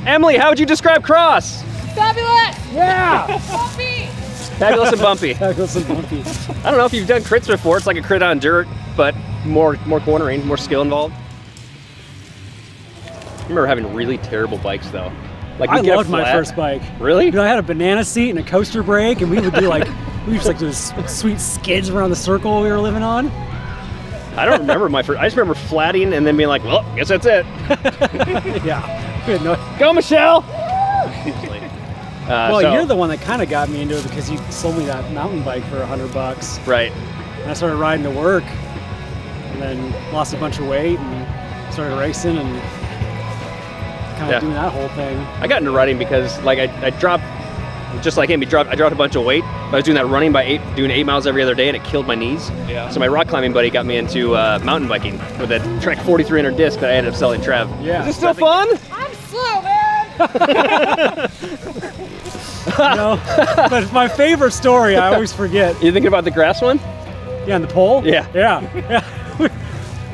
Emily, how would you describe cross? Fabulous! Yeah! Bumpy! Fabulous and bumpy. Fabulous and bumpy. I don't know if you've done crits before. It's like a crit on dirt, but more cornering, more skill involved. I remember having really terrible bikes though. Like I loved my first bike. Really? You know, I had a banana seat and a coaster brake, and we would do like those sweet skids around the circle we were living on. I don't remember my first. I just remember flatting and then being like, well, guess that's it. Yeah. We had no. Go, Michelle! Well, you're the one that kind of got me into it because you sold me that mountain bike for $100. Right. And I started riding to work, and then lost a bunch of weight and started racing and kind of doing that whole thing. I got into riding because like I dropped, just like him, I dropped a bunch of weight. I was doing that running doing 8 miles every other day, and it killed my knees. Yeah. So my rock climbing buddy got me into mountain biking with a Trek 4300 disc that I ended up selling Trav. Yeah. Is this still fun? I'm slow, man! No, but my favorite story I always forget. You thinking about the grass one? Yeah, and the pole? Yeah. Yeah.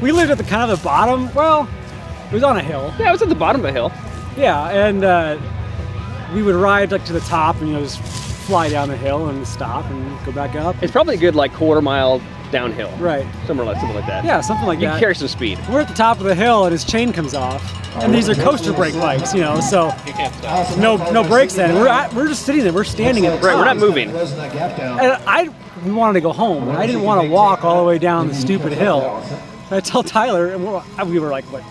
We lived at the kind of the bottom. Well, it was on a hill. Yeah, it was at the bottom of a hill. Yeah, and we would ride like to the top and just fly down the hill and stop and go back up. It's probably a good like quarter-mile downhill. Right. Something like that. Yeah, something like You that. can carry some speed. We're at the top of the hill and his chain comes off. And these are coaster brake bikes, so no brakes then. We're just sitting there, we're standing at the top. Right, we're not moving. And we wanted to go home. I didn't want to walk all the way down the stupid hill. So I tell Tyler, and we were like, what,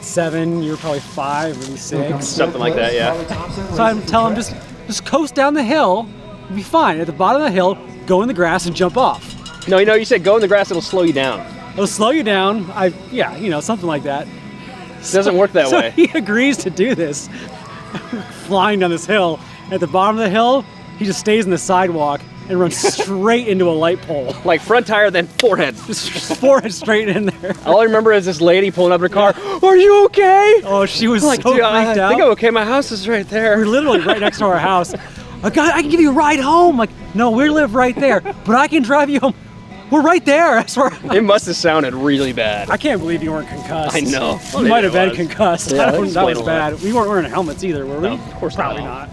7, you were probably 5, maybe 6. Something like that, yeah. So I tell him, just coast down the hill, you'll be fine. At the bottom of the hill, go in the grass and jump off. No, you said go in the grass, it'll slow you down. It'll slow you down, something like that. It doesn't work that way. So he agrees to do this, flying down this hill. At the bottom of the hill, he just stays in the sidewalk and runs straight into a light pole. Like front tire, then forehead. Just forehead straight in there. All I remember is this lady pulling up her car. Are you okay? Oh, she was like, so freaked out. I think I'm okay. My house is right there. We're literally right next to our house. I can give you a ride home. Like, no, we live right there, but I can drive you home. We're right there. I swear. It must have sounded really bad. I can't believe you weren't concussed. I know. You might have been concussed. Yeah, that was bad. We weren't wearing helmets either, were we? No, of course Probably not.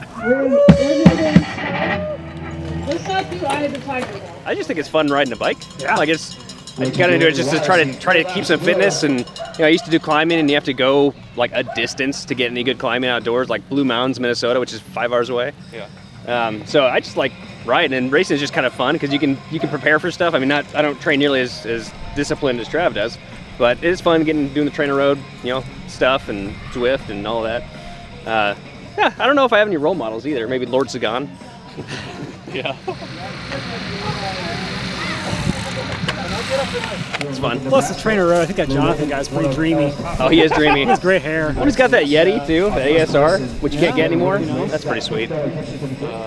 Let's not do either the cycle. I just think it's fun riding a bike. Yeah. Like I gotta do it just to try to keep some fitness, and I used to do climbing, and you have to go like a distance to get any good climbing outdoors, like Blue Mountains, Minnesota, which is 5 hours away. Yeah. So I just like riding, and racing is just kind of fun because you can prepare for stuff. I mean, I don't train nearly as disciplined as Trav does, but it is fun doing the trainer road, stuff and Zwift and all that. Yeah, I don't know if I have any role models either. Maybe Lord Sagan. Yeah. It's fun. Plus the trainer road, I think that Jonathan guy's pretty dreamy. Oh, he is dreamy. He has great hair. Oh, he's got that Yeti too, that ASR, which you can't get anymore. That's pretty sweet. I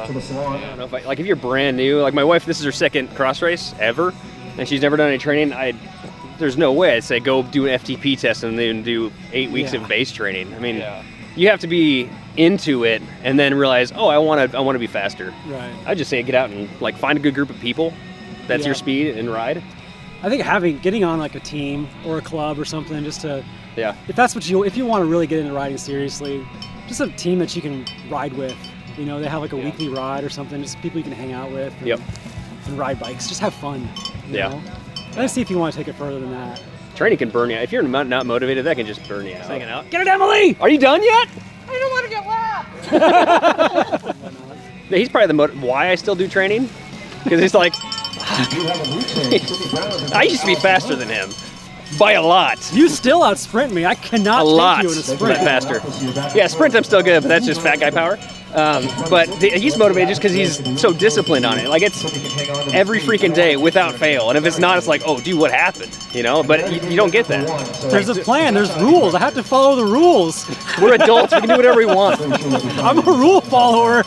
don't know if if you're brand new, like my wife, this is her second cross race ever, and she's never done any training. There's no way I'd say go do an FTP test and then do 8 weeks of base training. I mean, you have to be into it and then realize, oh, I want to be faster. Right. I'd just say get out and find a good group of people that's your speed and ride. I think getting on like a team or a club or something, just to if that's what if you want to really get into riding seriously, just a team that you can ride with. They have like a weekly ride or something, just people you can hang out with and ride bikes. Just have fun. You know? Let's see if you want to take it further than that. Training can burn you out. If you're not motivated, that can just burn you out. Hanging out. Get it, Emily! Are you done yet? I don't want to get lapped. He's probably why I still do training, because he's like, I used to be faster than him by a lot. You still out sprint me. I cannot take you in a sprint. Faster. Yeah, sprint I'm still good, but that's just fat guy power. But he's motivated just because he's so disciplined on it. Like it's every freaking day without fail. And if it's not, it's like, oh, dude, what happened? But you don't get that. There's a plan. There's rules. I have to follow the rules. We're adults. We can do whatever we want. I'm a rule follower.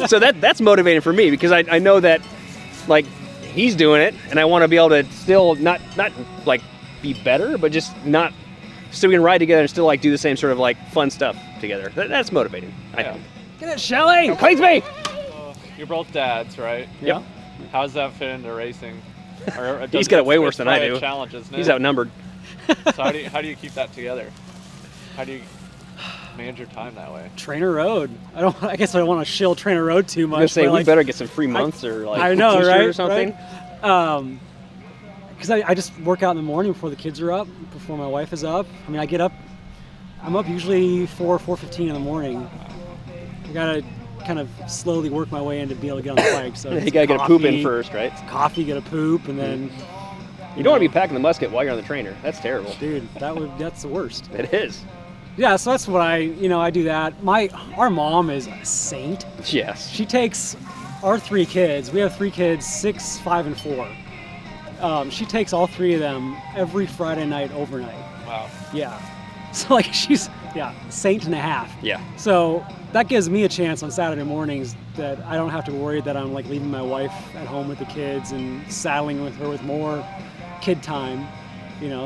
So that's motivating for me because I know that like he's doing it, and I want to be able to still not like be better, but just not. So we can ride together and still like do the same sort of like fun stuff together. That's motivating, I think. Get it, Shelly! Claims me! You're both dads, right? Yep. How does that fit into racing? He's got it way worse than I do. Challenge, isn't it? He's outnumbered. So how do you keep that together? How do you? manage your time that way? Trainer Road. I guess I don't want to shill Trainer Road too much. I was gonna say we like, better get some free months or like I know, t-shirt right? or something. Right? Because I just work out in the morning before the kids are up, before my wife is up. I mean, I'm up usually 4:15 in the morning. I gotta kind of slowly work my way in to be able to get on the bike. So you gotta get a poop in first, right? Coffee, get a poop, and then. You don't want to be packing the musket while you're on the trainer. That's terrible. Dude, that's the worst. It is. Yeah, so that's what I do that. Our mom is a saint. Yes. She takes our 3 kids. We have 3 kids, 6, 5, and 4. She takes all 3 of them every Friday night overnight. Wow. Yeah. So like she's saint and a half. Yeah. So that gives me a chance on Saturday mornings that I don't have to worry that I'm like leaving my wife at home with the kids and saddling with her with more kid time.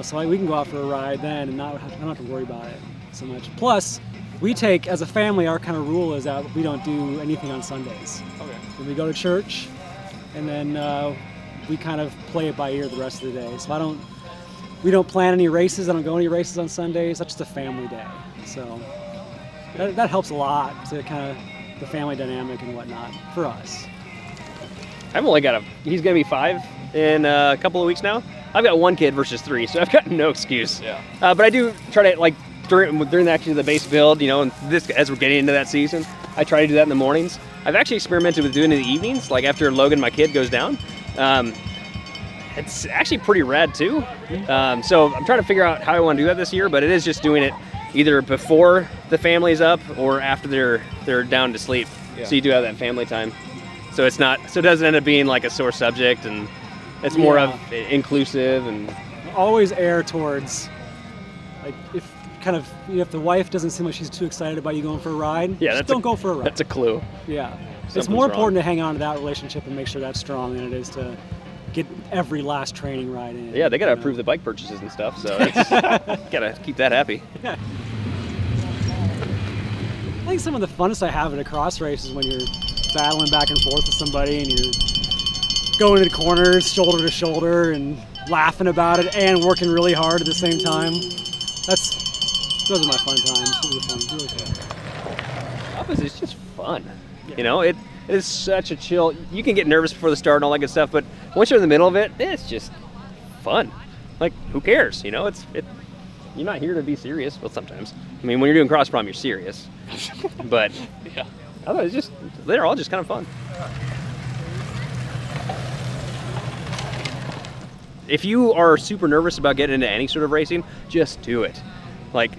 So we can go out for a ride then and I don't have to worry about it so much. Plus, we take, as a family, our kind of rule is that we don't do anything on Sundays. Okay. And we go to church, and then we kind of play it by ear the rest of the day. So we don't plan any races. I don't go any races on Sundays. That's just a family day. So that helps a lot to kind of the family dynamic and whatnot for us. I've only got he's gonna be 5 in a couple of weeks now. I've got 1 kid versus 3, so I've got no excuse. Yeah. But I do try to, like, during actually the base build, and this, as we're getting into that season, I try to do that in the mornings. I've actually experimented with doing it in the evenings, like after Logan, my kid, goes down. It's actually pretty rad too. So I'm trying to figure out how I want to do that this year, but it is just doing it either before the family's up or after they're down to sleep. Yeah. So you do have that family time. So it doesn't end up being like a sore subject, and it's more of inclusive and always err towards like if the wife doesn't seem like she's too excited about you going for a ride, just don't go for a ride. That's a clue. Yeah. It's more important to hang on to that relationship and make sure that's strong than it is to get every last training ride in. Yeah, they got to approve the bike purchases and stuff, so it's got to keep that happy. Yeah. I think some of the funnest I have at a cross race is when you're battling back and forth with somebody and you're going into corners shoulder to shoulder and laughing about it and working really hard at the same time. Those are my fun times. Those are fun, really fun. It's just fun. Yeah. It is such a chill. You can get nervous before the start and all that good stuff, but once you're in the middle of it, it's just fun. Like, who cares? You're not here to be serious. Well, sometimes. I mean, when you're doing cross prom, you're serious. But yeah, they're all just kind of fun. If you are super nervous about getting into any sort of racing, just do it. Like,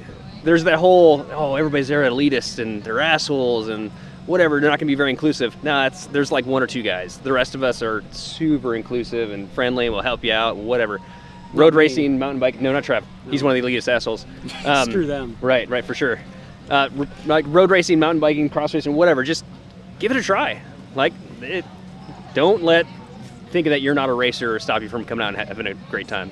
there's that whole, everybody's there elitist and they're assholes and whatever, they're not going to be very inclusive. No, there's like 1 or 2 guys. The rest of us are super inclusive and friendly and will help you out, whatever. Road racing, mountain bike, no, not Trav. No. He's one of the elitist assholes. Screw them. Right, for sure. Like road racing, mountain biking, cross racing, whatever, just give it a try. Like, don't let thinking that you're not a racer stop you from coming out and having a great time.